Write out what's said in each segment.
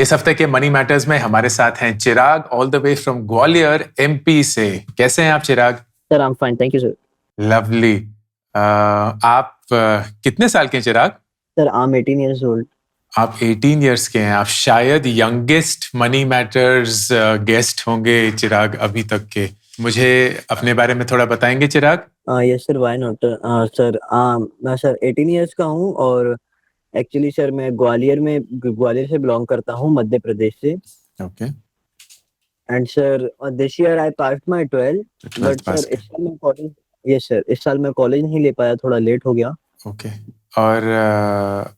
इस हफ्ते के मनी मैटर्स में हमारे साथ हैं Chirag all the way from Gwalior MP से। कैसे हैं आप Chirag? Sir I am fine, thank you sir. Lovely. आप कितने साल के हैं Chirag? Sir I am 18 years old. आप 18 इयर्स के हैं। आप शायद यंगेस्ट मनी मैटर्स गेस्ट होंगे चिराग अभी तक के। मुझे अपने बारे में थोड़ा बताएंगे Chirag? Yes sir, why not sir. मैं सर 18 years का हूँ और एक्चुअली सर मैं ग्वालियर से बिलोंग करता हूँ, मध्य प्रदेश से। Okay. And sir this year I pass my 12th, but sir इस साल मैं कॉलेज इस साल मैं कॉलेज नहीं ले पाया, थोड़ा लेट हो गया। ओके। और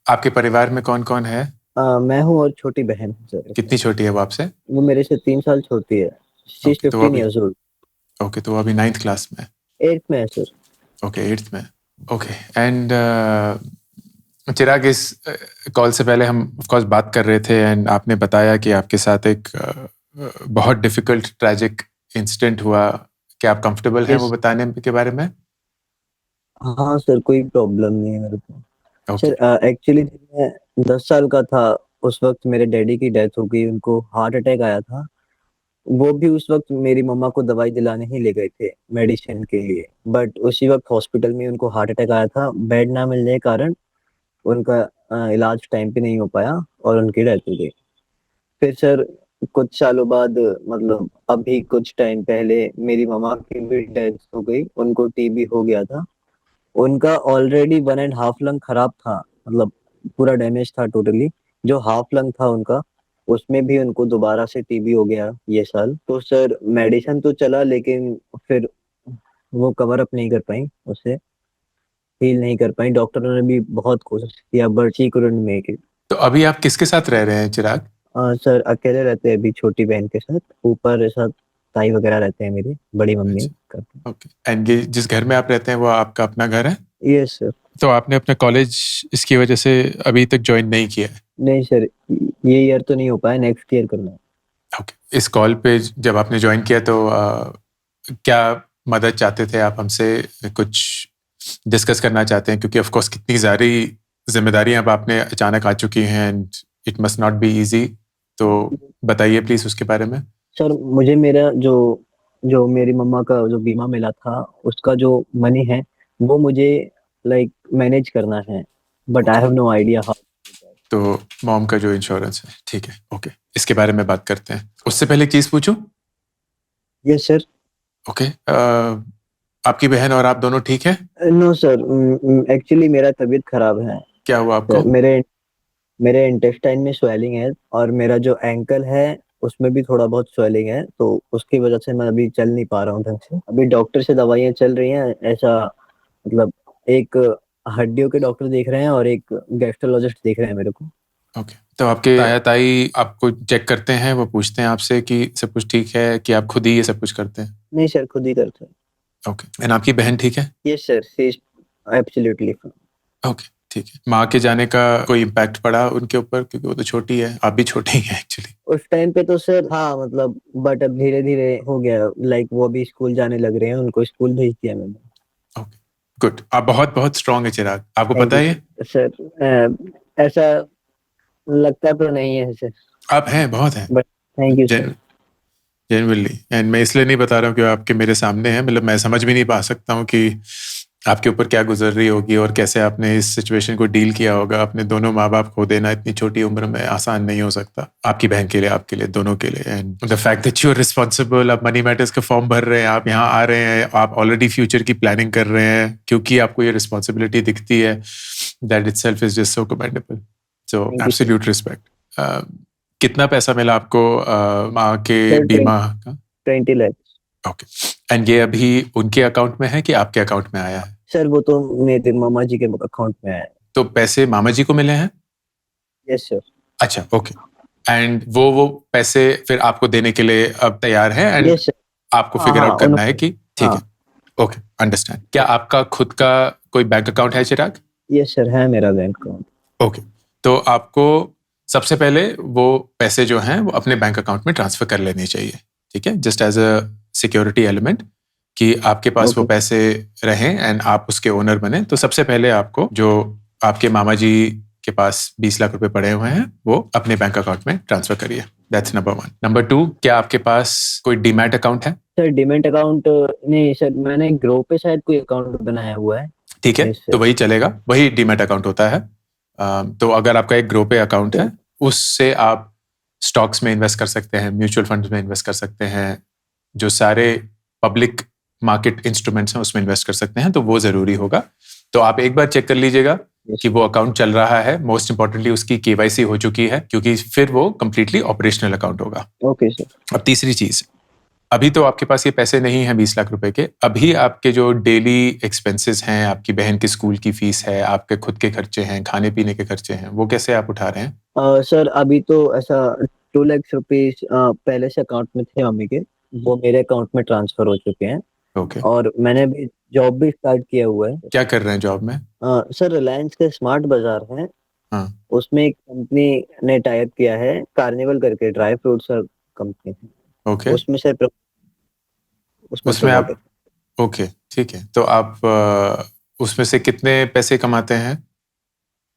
आपके परिवार में कौन कौन है? मैं हूँ और छोटी बहन सर। कितनी छोटी है वो आपसे? वो मेरे से 3 साल छोटी है। शी इज ओके, तो 15 years old. ओके, तो वो अभी 9th क्लास में है। 8th में है सर। ओके, 8th में। ओके। एंड चिराग, इस कॉल से पहले हम ऑफ कोर्स बात कर रहे थे एंड आपने बताया कि आपके साथ एक बहुत डिफिकल्ट ट्रैजिक इंसिडेंट हुआ। क्या आप कंफर्टेबल हैं वो बताने के बारे में? हाँ सर, कोई प्रॉब्लम नहीं है मेरे को। ओके। सर एक्चुअली मैं 10 साल का था उस वक्त मेरे डैडी की डेथ हो गई, उनको हार्ट अटैक आया था। वो भी उस वक्त मेरी मम्मा को दवाई दिलाने ही ले गए थे मेडिसिन के लिए, बट उसी वक्त हॉस्पिटल में उनको हार्ट अटैक आया था। बेड ना मिलने के कारण उनका इलाज टाइम पे नहीं हो पाया और उनकी डेथ हो गई। फिर सर कुछ सालों बाद, मतलब अभी कुछ टाइम पहले मेरी मम्मा की भी डेथ हो गई, उनको टीबी हो गया था। उनका ऑलरेडी 1.5 लंग खराब था, मतलब पूरा डैमेज था टोटली। जो हाफ लंग था उनका, उसमें भी उनको दोबारा से टीबी हो गया ये साल। तो सर मेडिसिन तो चला, लेकिन फिर वो कवर अप नहीं कर पाई, उसे हील नहीं कर पाई। डॉक्टरों ने भी बहुत कोशिश किया, but she couldn't make it. तो अभी आप किसके साथ रह रहे हैं चिराग? सर अकेले रहते हैं अभी, छोटी बहन के साथ। ऊपर सब ताई वगैरह रहते हैं, मेरी बड़ी मम्मी अच्छा। करते ओके। एंड ये जिस घर में आप रहते हैं वो आपका अपना घर है? हैं। Yes sir. तो आपने अपना कॉलेज इसकी वजह से अभी तक ज्वाइन नहीं किया है? नहीं सर, ये ईयर तो नहीं हो पाया, नेक्स्ट ईयर करना है। ओके। इस कॉल पे जब आपने ज्वाइन किया तो क्या मदद चाहते थे आप हमसे? कुछ डिस्कस करना चाहते हैं? क्योंकि ऑफ कोर्स कितनी सारी जिम्मेदारियां अब आपने अचानक आ चुकी हैं and it must not be easy. तो बताइए प्लीज उसके बारे में। सर मुझे मेरा जो जो मेरी मम्मा का जो बीमा मिला था, उसका जो मनी है, वो मुझे लाइक मैनेज करना है, but I have no idea how. तो मॉम का जो इंश्योरेंस है, ठीक है, ओके, इसके बारे में बात करते हैं। उससे पहले एक चीज पूछूं? Yes sir. ओके। आपकी बहन और आप दोनों ठीक है? नो सर, एक्चुअली मेरा तबीयत खराब है। क्या हुआ आपको? मेरे मेरे इंटेस्टाइन में स्वेलिंग है, और मेरा जो एंकल है उसमें भी थोड़ा बहुत स्वेलिंग है, तो उसकी वजह से मैं अभी चल नहीं पा रहा हूँ ढंग से। अभी डॉक्टर से दवाइयाँ चल रही हैं, ऐसा मतलब एक हड्डियों के डॉक्टर देख रहे हैं और एक गैस्ट्रोलॉजिस्ट देख रहे हैं मेरे को। ओके। तो आपके ताया ताई आपको चेक करते हैं? वो पूछते हैं आपसे कि सब कुछ ठीक है, कि आप खुद ही ये सब कुछ करते हैं? नहीं सर, खुद ही करते हैं। ओके। एंड आपकी बहन ठीक है? Yes sir, she is absolutely fine. Okay, ठीक है। माँ के जाने का कोई इम्पैक्ट पड़ा उनके ऊपर? क्योंकि वो तो छोटी है, आप भी छोटे ही हैं एक्चुअली। उस टाइम पे तो सर हाँ, मतलब बट अब धीरे धीरे हो गया, लाइक वो भी स्कूल जाने लग रहे हैं, उनको स्कूल भेज दिया मैंने। Okay, good. आप बहुत बहुत स्ट्रांग है चिराग, आपको थैंक पता यू है ये? सर। ऐसा लगता तो नहीं है सर, आप हैं, बहुत हैं। But thank you sir. Genuinely. And मैं इसलिए नहीं बता रहा हूँ कि आपके मेरे सामने हैं, मतलब मैं समझ भी नहीं पा सकता हूँ कि आपके ऊपर क्या गुजर रही होगी और कैसे आपने इस सिचुएशन को डील किया होगा। अपने दोनों माँ बाप खो देना इतनी छोटी उम्र में आसान नहीं हो सकता, आपकी बहन के लिए, आपके लिए, दोनों के लिए। And the fact that you are responsible, आप मनी मैटर्स का फॉर्म भर रहे हैं, आप यहाँ आ रहे हैं, आप ऑलरेडी फ्यूचर की प्लानिंग कर रहे हैं क्योंकि आपको ये रिस्पॉन्सिबिलिटी दिखती है, that itself is just so commendable. So absolute respect. कितना पैसा मिला आपको माँ के बीमा का? 20 लाख। ओके। एंड ये अभी उनके अकाउंट में है कि आपके अकाउंट में आया है? सर वो तो मेरे मामा जी के अकाउंट में है। तो पैसे मामा जी को मिले हैं? Yes sir. अच्छा, ओके। एंड वो पैसे फिर आपको देने के लिए अब तैयार है एंड यस सर। आपको हाँ फिगर हाँ, आउट करना है कि ठीक हाँ। है। Okay, understand. क्या आपका खुद का कोई बैंक अकाउंट है चिराग? यस सर, है मेरा बैंक अकाउंट। ओके। तो आपको सबसे पहले वो पैसे जो हैं वो अपने बैंक अकाउंट में ट्रांसफर कर लेने चाहिए, ठीक है, just as a security element, कि आपके पास वो पैसे रहें एंड आप उसके ओनर बने। तो सबसे पहले आपको जो आपके मामा जी आपके पास 20 लाख रुपए पड़े हुए हैं वो अपने बैंक अकाउंट में ट्रांसफर करिए। That's number 1। नंबर 2, क्या आपके पास कोई डीमैट अकाउंट है? सर डीमैट अकाउंट नहीं सर, मैंने ग्रो पे शायद कोई अकाउंट बनाया हुआ है। ठीक है, Yes, sir. तो वही चलेगा, वही डीमैट अकाउंट होता है। तो अगर आपका एक ग्रो पे अकाउंट है, उससे आप स्टॉक्स में इन्वेस्ट कर सकते हैं, म्यूचुअल फंड्स में इन्वेस्ट कर सकते हैं, जो सारे पब्लिक मार्केट इंस्ट्रूमेंट्स हैं उसमें इन्वेस्ट कर सकते हैं, तो वो ज़रूरी होगा। तो आप एक बार चेक कर लीजिएगा कि वो अकाउंट चल रहा है। मोस्ट इंपॉर्टेंटली उसकी केवाईसी हो चुकी है, क्योंकि फिर वो कंप्लीटली ऑपरेशनल अकाउंट होगा। Okay sir. अब तीसरी चीज़, अभी तो आपके पास ये पैसे नहीं हैं 20 लाख रुपए के, अभी आपके जो डेली एक्सपेंसेस हैं, आपकी बहन की स्कूल की फीस है, आपके खुद के खर्चे हैं, खाने पीने के खर्चे हैं, वो कैसे आप उठा रहे हैं? सर अभी तो ऐसा 2 लाख रुपीस पहले से अकाउंट में थे मम्मी के, वो मेरे अकाउंट में ट्रांसफर हो चुके हैं। ओके। और मैंने भी जॉब भी स्टार्ट किया हुआ है। क्या कर रहे हैं जॉब में? सर रिलायंस के स्मार्ट बाजार है, हाँ। उसमें एक कंपनी ने टाइप किया है, कार्निवल करके, ड्राई फ्रूट्स कंपनी है। ओके। उसमें सर उसमें आप, promoted। ओके ठीक है, तो आप उसमें से कितने पैसे कमाते हैं?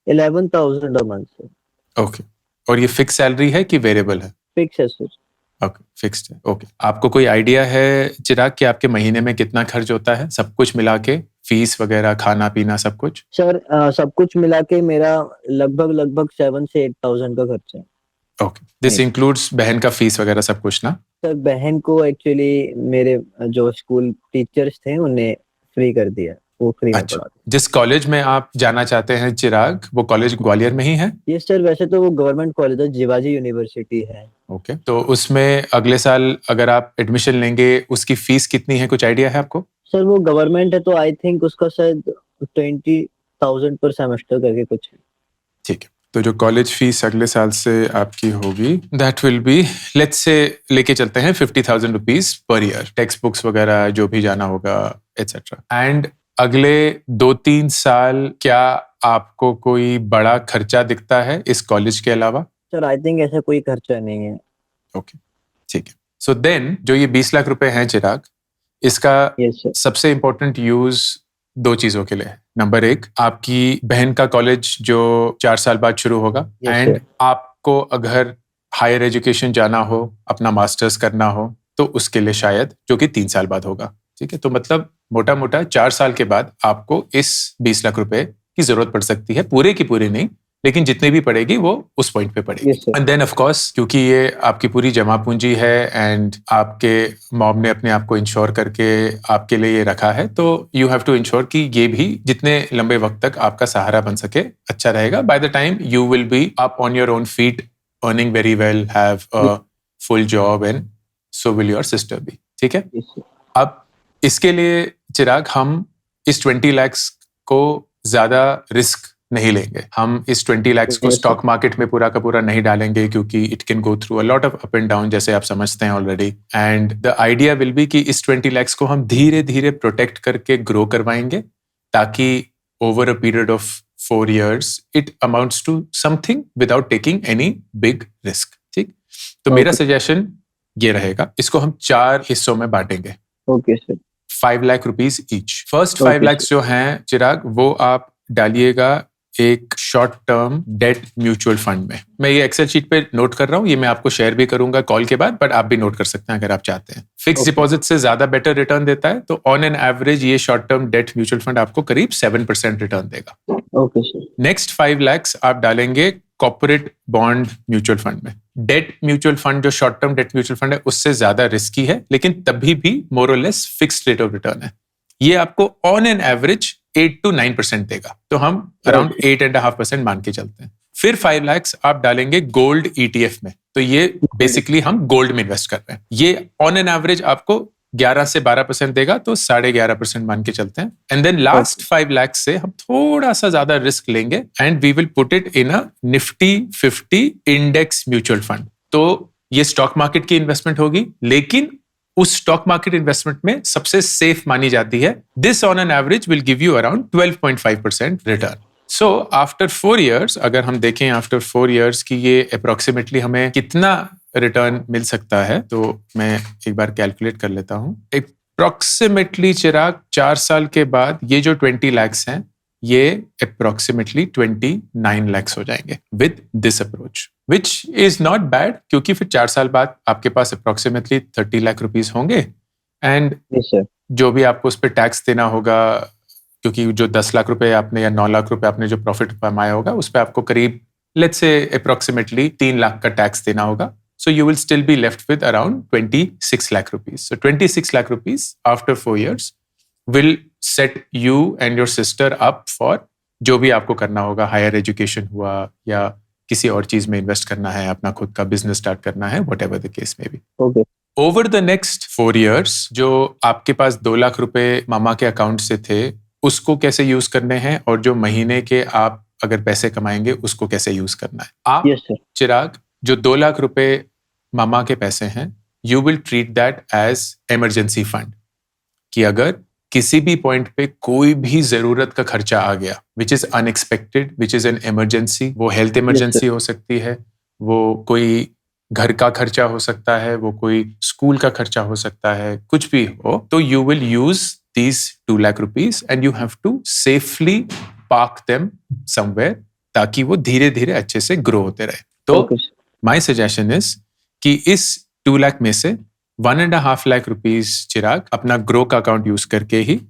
11,000 a month सर। ओके। और ये फिक्स सैलरी है कि वेरिएबल है? फिक्स है सर। ओके, फिक्स्ड है। ओके, आपको कोई आइडिया है चिराग कि आपके महीने में कितना खर्च होता है, सब कुछ मिला के, फीस वगैरह, खाना पीना, सब कुछ? सर सब कुछ मिला के मेरा लगभग 7 से 8,000 का खर्च है। ओके, दिस इंक्लूड्स बहन का फीस वगैरह सब कुछ ना? सर बहन को एक्चुअली मेरे जो स्कूल टीचर्स थे उन्हें फ्री कर दिया, वो फ्री में अच्छा, पढ़ा। जिस कॉलेज में आप जाना चाहते हैं चिराग, वो कॉलेज ग्वालियर में ही है? ये सर वैसे तो वो गवर्नमेंट कॉलेज है, जिवाजी यूनिवर्सिटी है। ओके, तो उसमें अगले साल अगर आप एडमिशन लेंगे, उसकी फीस कितनी है, कुछ आइडिया है आपको? सर वो गवर्नमेंट है तो आई थिंक उसका शायद 20,000 पर सेमेस्टर करके कुछ है। ठीक है, तो जो कॉलेज फीस अगले साल से आपकी होगी, that will be, let's say लेके चलते हैं 50,000 rupees per year, text books वगैरह जो भी जाना होगा एटसेट्रा। एंड अगले 2-3 साल क्या आपको कोई बड़ा खर्चा दिखता है इस कॉलेज के अलावा? सर आई थिंक ऐसा कोई खर्चा नहीं है। ओके, ठीक है। सो देन जो ये 20 लाख रुपए हैं चिराग, इसका यस सर। सबसे इंपॉर्टेंट यूज 2 चीजों के लिए है। नंबर 1, आपकी बहन का कॉलेज जो 4 साल बाद शुरू होगा, Yes, एंड sir. आपको अगर हायर एजुकेशन जाना हो, अपना मास्टर्स करना हो, तो उसके लिए शायद, जो कि 3 साल बाद होगा। ठीक है, तो मतलब मोटा मोटा 4 साल के बाद आपको इस 20 लाख रुपए की जरूरत पड़ सकती है, पूरे की पूरी नहीं, लेकिन जितनी भी पड़ेगी वो उस पॉइंट पे पड़ेगी। Yes, sir. And then of course, क्योंकि ये आपकी पूरी जमा पूंजी है एंड आपके मॉम ने अपने आप को इंश्योर करके आपके लिए ये रखा है, तो यू हैव टू इंश्योर कि ये भी जितने लंबे वक्त तक आपका सहारा बन सके, अच्छा रहेगा। By the time you will be up on your own feet, earning very well, have a full job, and so will your sister be. ठीक है, Yes, sir. अब इसके लिए चिराग हम इस 20 lakhs को ज्यादा रिस्क नहीं लेंगे। हम इस 20 lakhs को Yes, sir. स्टॉक मार्केट में पूरा का पूरा नहीं डालेंगे, क्योंकि it can go through a lot of up and down, जैसे आप समझते हैं already. And the idea will be कि इस 20 lakhs को हम धीरे धीरे प्रोटेक्ट करके ग्रो करवाएंगे, ताकि over a period of 4 years it amounts to something without taking any big risk. ठीक, तो मेरा Okay. सजेशन ये रहेगा, इसको हम 4 हिस्सों में बांटेंगे, Okay, sir. 5 lakh rupees each. First Okay, 5 lakhs जो हैं चिराग, वो आप डालिएगा एक short term debt mutual fund में। मैं ये एक्सेल शीट पे नोट कर रहा हूँ, ये मैं आपको शेयर भी करूंगा कॉल के बाद, बट आप भी नोट कर सकते हैं अगर आप चाहते हैं। Fix Okay. डिपॉजिट से ज्यादा बेटर रिटर्न देता है, तो ऑन एन एवरेज ये short term debt mutual fund आपको करीब 7% रिटर्न देगा। Okay, sir. नेक्स्ट 5 lakhs आप डालेंगे कॉर्पोरेट बॉन्ड म्यूचुअल फंड में। डेट म्यूचुअल फंड, जो short term debt mutual fund है, उससे ज्यादा रिस्की है, लेकिन तभी भी मोर और less fixed rate of return है। ये आपको ऑन एन एवरेज 8 to 9% देगा, तो हम अराउंड 8.5% मान के चलते हैं। फिर 5 lakhs आप डालेंगे गोल्ड ETF में, तो ये बेसिकली हम गोल्ड में इन्वेस्ट कर रहे हैं। ये ऑन एन एवरेज आपको 11 से 12% देगा, तो 11.5% मान के चलते हैं। एंड देन लास्ट 5 lakhs से हम थोड़ा सा ज्यादा रिस्क लेंगे, and we will put it in a Nifty 50 index mutual fund. तो ये स्टॉक मार्केट की इन्वेस्टमेंट होगी, लेकिन उस स्टॉक मार्केट इन्वेस्टमेंट में सबसे सेफ मानी जाती है। This on an average will give you around 12.5% return. So after 4 years, अगर हम देखें आफ्टर 4 years की ये अप्रोक्सीमेटली हमें कितना रिटर्न मिल सकता है, तो मैं एक बार कैलकुलेट कर लेता हूं। अप्रोक्सीमेटली चिराग 4 साल के बाद ये जो 20 lakhs हैं, ये अप्रोक्सीमेटली 29 lakhs हो जाएंगे with this approach, which is not bad, क्योंकि फिर 4 साल बाद आपके पास अप्रोक्सीमेटली 30 लाख रुपीस होंगे एंड यस सर। जो भी आपको उस पर टैक्स देना होगा, क्योंकि जो 10 लाख रुपए आपने या 9 लाख रुपए आपने जो प्रॉफिट कमाया होगा उस पर आपको करीब लेट्स से अप्रोक्सीमेटली 3 लाख का टैक्स देना होगा. So you will still be left with around 26 lakh rupees. So 26 lakh rupees after 4 years will set you and your sister up for जो भी आपको करना होगा, हायर एजुकेशन हुआ या किसी और चीज में इन्वेस्ट करना है, अपना खुद का बिजनेस स्टार्ट करना है, whatever the case may be. Okay Over the next 4 years जो आपके पास 2 लाख रुपए मामा के अकाउंट से थे उसको कैसे यूज करने हैं, और जो महीने के आप अगर पैसे कमाएंगे उसको कैसे यूज करना है. आप यस सर। चिराग जो 2 लाख रुपए मामा के पैसे हैं, you will treat that as emergency fund, कि अगर किसी भी पॉइंट पे कोई भी जरूरत का खर्चा आ गया which is unexpected, which is an emergency, वो हेल्थ इमरजेंसी हो सकती है, वो कोई घर का खर्चा हो सकता है, वो कोई स्कूल का खर्चा हो सकता है, कुछ भी हो, तो you will use these 2 lakh rupees and you have to safely park them somewhere ताकि वो धीरे धीरे अच्छे से ग्रो होते रहे. तो okay sir. My suggestion is कि इस 2 लाख में से 1.5 लाख रुपीज चिराग अपना ग्रो का अकाउंट यूज करके ही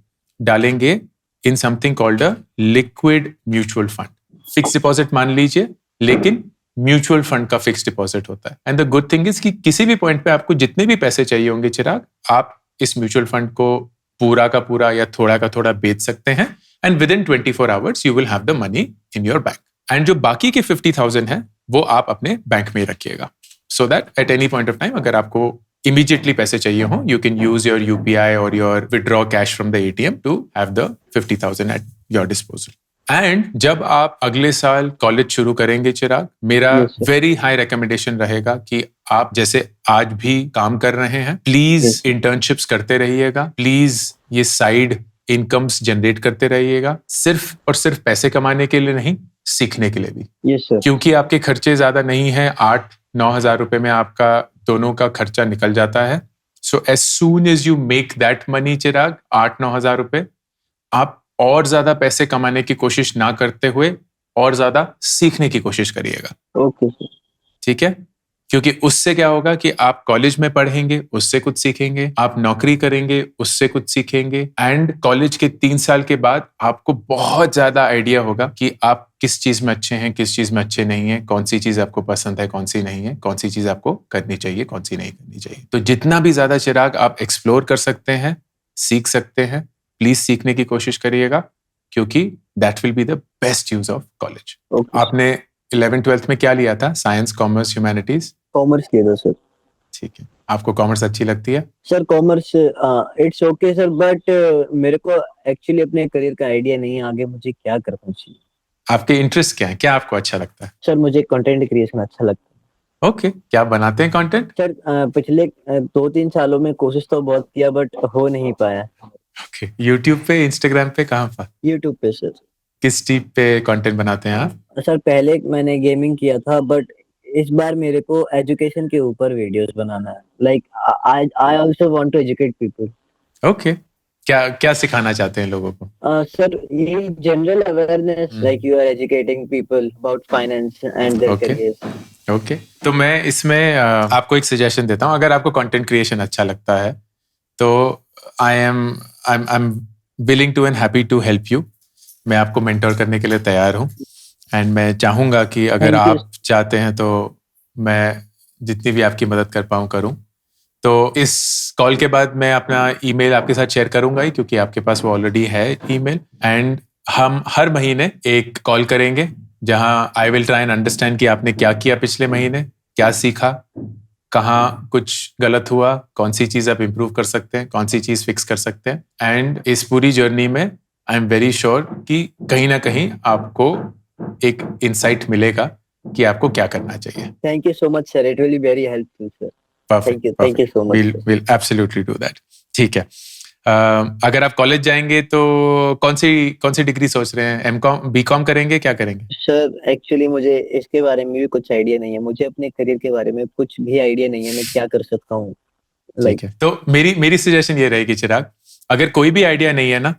डालेंगे in something called a liquid mutual fund. Fix deposit मान लीजिए, लेकिन म्यूचुअल फंड का फिक्स डिपॉजिट होता है. And the good thing is कि किसी भी पॉइंट पे आपको जितने भी पैसे चाहिए होंगे चिराग, आप इस म्यूचुअल फंड को पूरा का पूरा या थोड़ा का थोड़ा बेच सकते हैं and with in 24 hours you will have the money in your bank. And जो बाकी के 50,000 है वो आप अपने बैंक में रखिएगा, so that at any point of time अगर आपको immediately पैसे चाहिए हो, you can use your UPI or your withdraw cash from the ATM to have the 50,000 at your disposal. And जब आप अगले साल कॉलेज शुरू करेंगे चिराग, मेरा Yes, sir. Very high recommendation रहेगा कि आप जैसे आज भी काम कर रहे हैं, प्लीज Yes. इंटर्नशिप्स करते रहिएगा, प्लीज ये साइड इनकम्स जनरेट करते रहिएगा, सिर्फ और सिर्फ पैसे कमाने के लिए नहीं, सीखने के लिए भी. Yes sir. क्योंकि आपके खर्चे ज्यादा नहीं है, 8-9 हजार रुपए में आपका दोनों का खर्चा निकल जाता है. So as soon as you make that money Chirag, 8-9 हजार रुपए, आप और ज्यादा पैसे कमाने की कोशिश ना करते हुए और ज्यादा सीखने की कोशिश करिएगा. Okay sir. ठीक है, क्योंकि उससे क्या होगा कि आप कॉलेज में पढ़ेंगे, उससे कुछ सीखेंगे, आप नौकरी करेंगे, उससे कुछ सीखेंगे, एंड कॉलेज के 3 साल के बाद आपको बहुत ज्यादा आइडिया होगा कि आप किस चीज में अच्छे हैं, किस चीज में अच्छे नहीं है, कौन सी चीज आपको पसंद है, कौन सी नहीं है, कौन सी चीज आपको करनी चाहिए, कौन सी नहीं करनी चाहिए. तो जितना भी ज्यादा चिराग आप एक्सप्लोर कर सकते हैं, सीख सकते हैं, प्लीज सीखने की कोशिश करिएगा, क्योंकि that will be the best use of college. Okay. आपने 11th-12th में क्या लिया था? Science, commerce, humanities? कॉमर्स किया था सर। ठीक है, आपको कॉमर्स अच्छी लगती है? Sir commerce it's okay sir, but मेरे को एक्चुअली अपने करियर का आइडिया नहीं है आगे मुझे क्या करना चाहिए. आपके इंटरेस्ट क्या है, क्या आपको अच्छा लगता है? सर मुझे कंटेंट क्रिएशन अच्छा लगता है. ओके, क्या बनाते हैं कंटेंट? सर पिछले 2-3 सालों में कोशिश तो बहुत किया बट हो नहीं पाया. ओके, यूट्यूब पे, इंस्टाग्राम पे, कहाँ पर? यूट्यूब पे सर. किस टाइप पे कंटेंट बनाते हैं आप? सर पहले मैंने गेमिंग किया था, बट इस बार मेरे को एजुकेशन के ऊपर वीडियोस बनाना है. Like I also want to educate people. Okay, क्या क्या सिखाना चाहते हैं लोगों को? सर ये general awareness, like you are educating people about finance and their Okay. Careers. Okay, तो मैं इसमें आपको एक सजेशन देता हूँ. अगर आपको कंटेंट क्रिएशन अच्छा लगता है तो I am willing to and happy to help you. मैं आपको मेंटोर करने के लिए तैयार हूँ, एंड मैं चाहूँगा कि अगर Thank you. आप चाहते हैं तो मैं जितनी भी आपकी मदद कर पाऊँ करूँ. तो इस कॉल के बाद मैं अपना ईमेल आपके साथ शेयर करूंगा ही, क्योंकि आपके पास वो ऑलरेडी है ईमेल, एंड हम हर महीने एक कॉल करेंगे जहां I will try and understand कि आपने क्या किया पिछले महीने, क्या सीखा, कहाँ कुछ गलत हुआ, कौन सी चीज़ आप इम्प्रूव कर सकते हैं, कौन सी चीज़ फिक्स कर सकते हैं. एंड इस पूरी जर्नी में आई एम वेरी श्योर कि कहीं ना कहीं आपको एक इंसाइट मिलेगा कि आपको क्या करना चाहिए. Thank you so much sir, it will be very helpful sir. Perfect, Thank you so much, We'll, sir. we'll absolutely do that. ठीक है. अगर आप कॉलेज जाएंगे तो कौन सी डिग्री सोच रहे हैं? M.Com, B.Com करेंगे, क्या करेंगे? सर एक्चुअली मुझे इसके बारे में भी कुछ आइडिया नहीं है. मुझे अपने करियर के बारे में कुछ भी आइडिया नहीं है मैं क्या कर सकता हूँ. ठीक है, तो मेरी सजेशन ये रहेगी चिराग, अगर कोई भी आइडिया नहीं है ना,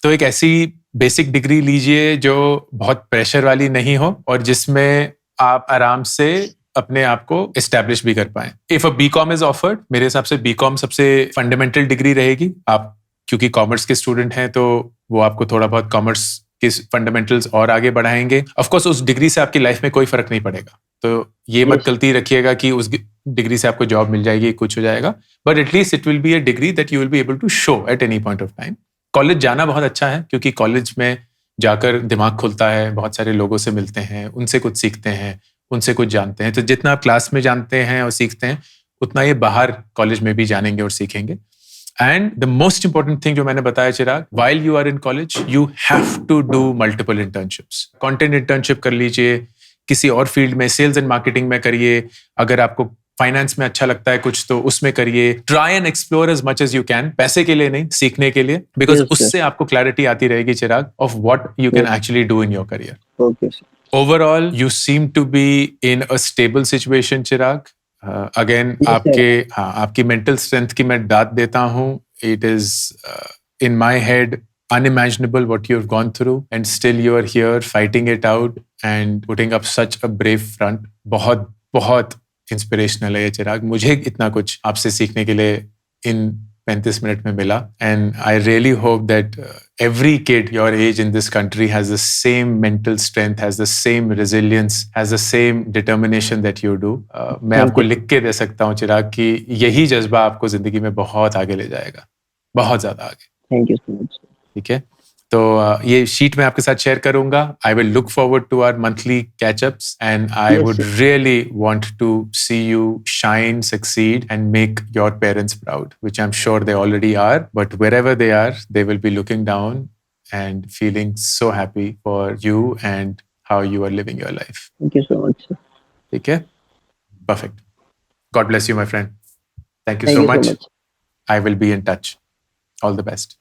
तो एक ऐसी बेसिक डिग्री लीजिए जो बहुत प्रेशर वाली नहीं हो और जिसमें आप आराम से अपने आप को एस्टैब्लिश भी कर पाए। If a BCom is offered, मेरे हिसाब से बीकॉम सबसे फंडामेंटल डिग्री रहेगी। आप क्योंकि कॉमर्स के स्टूडेंट हैं तो वो आपको थोड़ा बहुत कॉमर्स के फंडामेंटल्स और आगे बढ़ाएंगे। ऑफ कोर्स उस डिग्री से आपकी लाइफ में कोई फर्क नहीं पड़ेगा, तो ये मत गलती रखिएगा कि उस डिग्री से आपको जॉब मिल जाएगी, कुछ हो जाएगा, but at least it will be a degree that you will be able to show at any point of time. College जाना बहुत अच्छा है क्योंकि कॉलेज में जाकर दिमाग खुलता है, बहुत सारे लोगों से मिलते हैं, उनसे कुछ सीखते हैं, उनसे कुछ जानते हैं। तो जितना आप क्लास में जानते हैं और सीखते हैं उतना ये बाहर कॉलेज में भी जानेंगे और सीखेंगे। And the most important thing जो मैंने बताया चिराग, while you are in college you have to do multiple internships। Content internship कर लीजिए, किसी और फील्ड में, सेल्स एंड मार्केटिंग में करिए, अगर आपको फाइनेंस में अच्छा लगता है कुछ तो उसमें करिए। Try and explore as much as you can, पैसे के लिए नहीं, सीखने के लिए, बिकॉज उससे आपको क्लैरिटी आती रहेगी Chirag of what you can actually do in your career. Overall you seem to be in a stable situation Chirag. Again आपकी मेंटल स्ट्रेंथ की मैं दाद देता हूँ। It is in my head unimaginable what you've gone through and still you are here fighting it out and putting up such a brave front। बहुत बहुत inspirational है ये चिराग। मुझे इतना कुछ आपसे सीखने के लिए इन 35 मिनट में मिला and I really hope that every kid your age in this country has the same mental strength, has the same resilience, has the same determination that you do। मैं आपको लिख के दे सकता हूँ चिराग कि यही जज्बा आपको जिंदगी में बहुत आगे ले जाएगा, बहुत ज्यादा आगे। Thank you so much. ठीक है, तो ये शीट मैं आपके साथ शेयर करूंगा। I will look forward to our monthly catchups and I would really want to see you shine, succeed and make your parents proud, which I am sure they already are, but wherever they are they will be looking down and feeling so happy for you and how you are living your life. Thank you so much. ठीक है, perfect. God bless you my friend. Thank you so much. I will be in touch. All the best.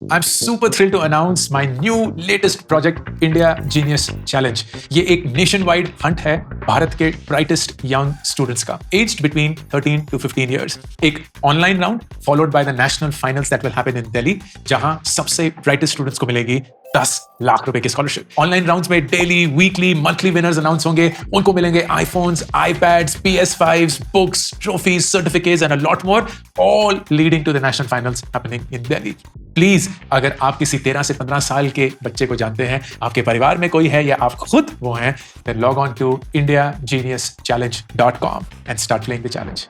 I'm super thrilled to announce my new latest project, India Genius Challenge। ये एक nationwide hunt है भारत के brightest young students का, aged between 13 to 15 years। एक online round followed by the national finals that will happen in Delhi, जहां सबसे brightest students को मिलेगी 10 लाख रुपए की स्कॉलरशिप। ऑनलाइन राउंड्स में daily, weekly, monthly winners announce होंगे। उनको मिलेंगे iPhones, iPads, PS5s, books, trophies, certificates and a lot more, all leading to the national finals happening in Delhi. Please, अगर आप किसी 13 से 15 साल के बच्चे को जानते हैं, आपके परिवार में कोई है या आप खुद वो हैं, then log on to indiageniuschallenge.com and start playing the challenge।